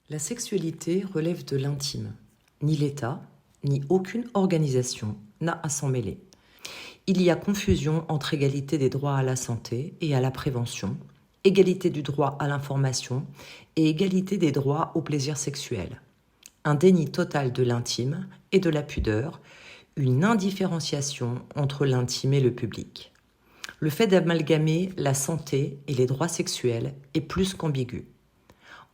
La sexualité relève de l'intime. Ni l'État, ni aucune organisation n'a à s'en mêler. Il y a confusion entre égalité des droits à la santé et à la prévention, égalité du droit à l'information et égalité des droits au plaisir sexuel. Un déni total de l'intime et de la pudeur, une indifférenciation entre l'intime et le public. Le fait d'amalgamer la santé et les droits sexuels est plus qu'ambigu.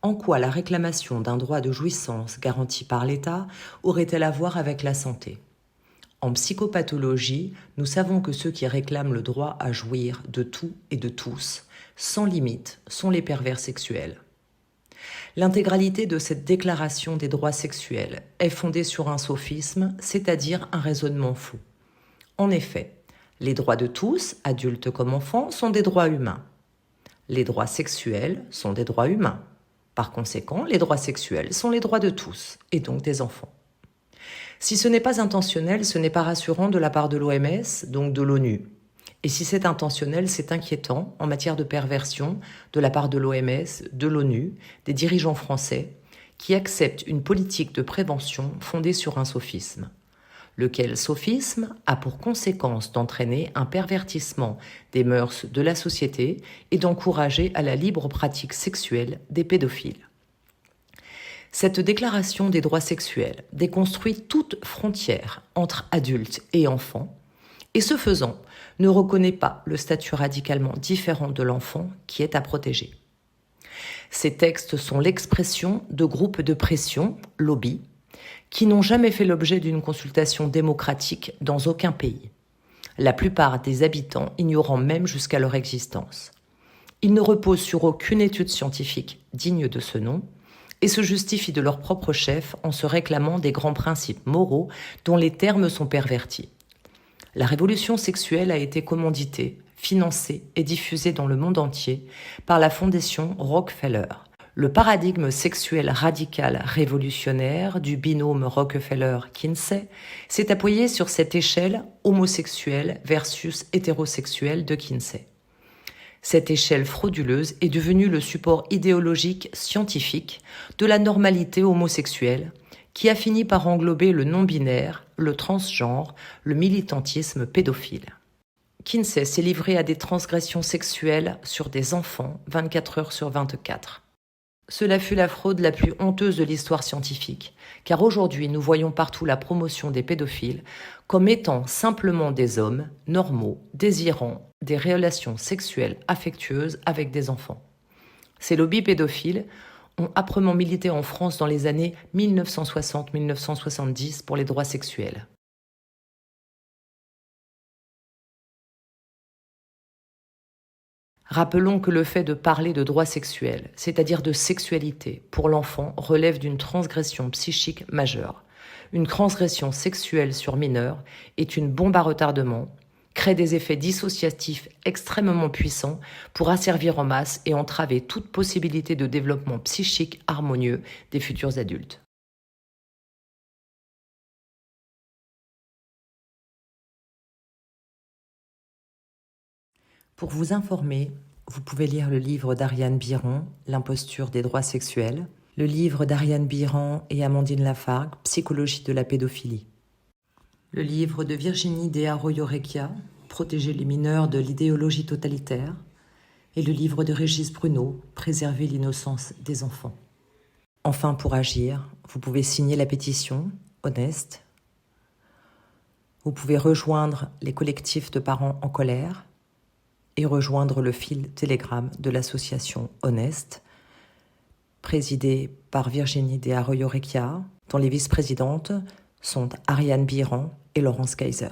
En quoi la réclamation d'un droit de jouissance garanti par l'État aurait-elle à voir avec la santé ? En psychopathologie, nous savons que ceux qui réclament le droit à jouir de tout et de tous, sans limite, sont les pervers sexuels. L'intégralité de cette déclaration des droits sexuels est fondée sur un sophisme, c'est-à-dire un raisonnement faux. En effet, les droits de tous, adultes comme enfants, sont des droits humains. Les droits sexuels sont des droits humains. Par conséquent, les droits sexuels sont les droits de tous, et donc des enfants. Si ce n'est pas intentionnel, ce n'est pas rassurant de la part de l'OMS, donc de l'ONU. Et si c'est intentionnel, c'est inquiétant en matière de perversion de la part de l'OMS, de l'ONU, des dirigeants français, qui acceptent une politique de prévention fondée sur un sophisme. Lequel sophisme a pour conséquence d'entraîner un pervertissement des mœurs de la société et d'encourager à la libre pratique sexuelle des pédophiles. Cette déclaration des droits sexuels déconstruit toute frontière entre adultes et enfants et ce faisant, ne reconnaît pas le statut radicalement différent de l'enfant qui est à protéger. Ces textes sont l'expression de groupes de pression, lobby, qui n'ont jamais fait l'objet d'une consultation démocratique dans aucun pays. La plupart des habitants ignorant même jusqu'à leur existence. Ils ne reposent sur aucune étude scientifique digne de ce nom et se justifient de leur propre chef en se réclamant des grands principes moraux dont les termes sont pervertis. La révolution sexuelle a été commanditée, financée et diffusée dans le monde entier par la fondation Rockefeller. Le paradigme sexuel radical révolutionnaire du binôme Rockefeller-Kinsey s'est appuyé sur cette échelle homosexuelle versus hétérosexuelle de Kinsey. Cette échelle frauduleuse est devenue le support idéologique scientifique de la normalité homosexuelle qui a fini par englober le non-binaire, le transgenre, le militantisme pédophile. Kinsey s'est livré à des transgressions sexuelles sur des enfants 24 heures sur 24. Cela fut la fraude la plus honteuse de l'histoire scientifique, car aujourd'hui nous voyons partout la promotion des pédophiles comme étant simplement des hommes normaux, désirant des relations sexuelles affectueuses avec des enfants. Ces lobbies pédophiles ont âprement milité en France dans les années 1960-1970 pour les droits sexuels. Rappelons que le fait de parler de droits sexuels, c'est-à-dire de sexualité, pour l'enfant relève d'une transgression psychique majeure. Une transgression sexuelle sur mineur est une bombe à retardement, crée des effets dissociatifs extrêmement puissants pour asservir en masse et entraver toute possibilité de développement psychique harmonieux des futurs adultes. Pour vous informer, vous pouvez lire le livre d'Ariane Biron, L'imposture des droits sexuels, le livre d'Ariane Biron et Amandine Lafargue, Psychologie de la pédophilie, le livre de Virginie de Arroyo-Recchia, Protéger les mineurs de l'idéologie totalitaire, et le livre de Régis Bruno, Préserver l'innocence des enfants. Enfin, pour agir, vous pouvez signer la pétition Honest. Vous pouvez rejoindre les collectifs de parents en colère et rejoindre le fil Telegram de l'association Honest, présidée par Virginie de Arroyo-Recchia, dont les vice-présidentes sont Ariane Biron et Laurence Kaiser.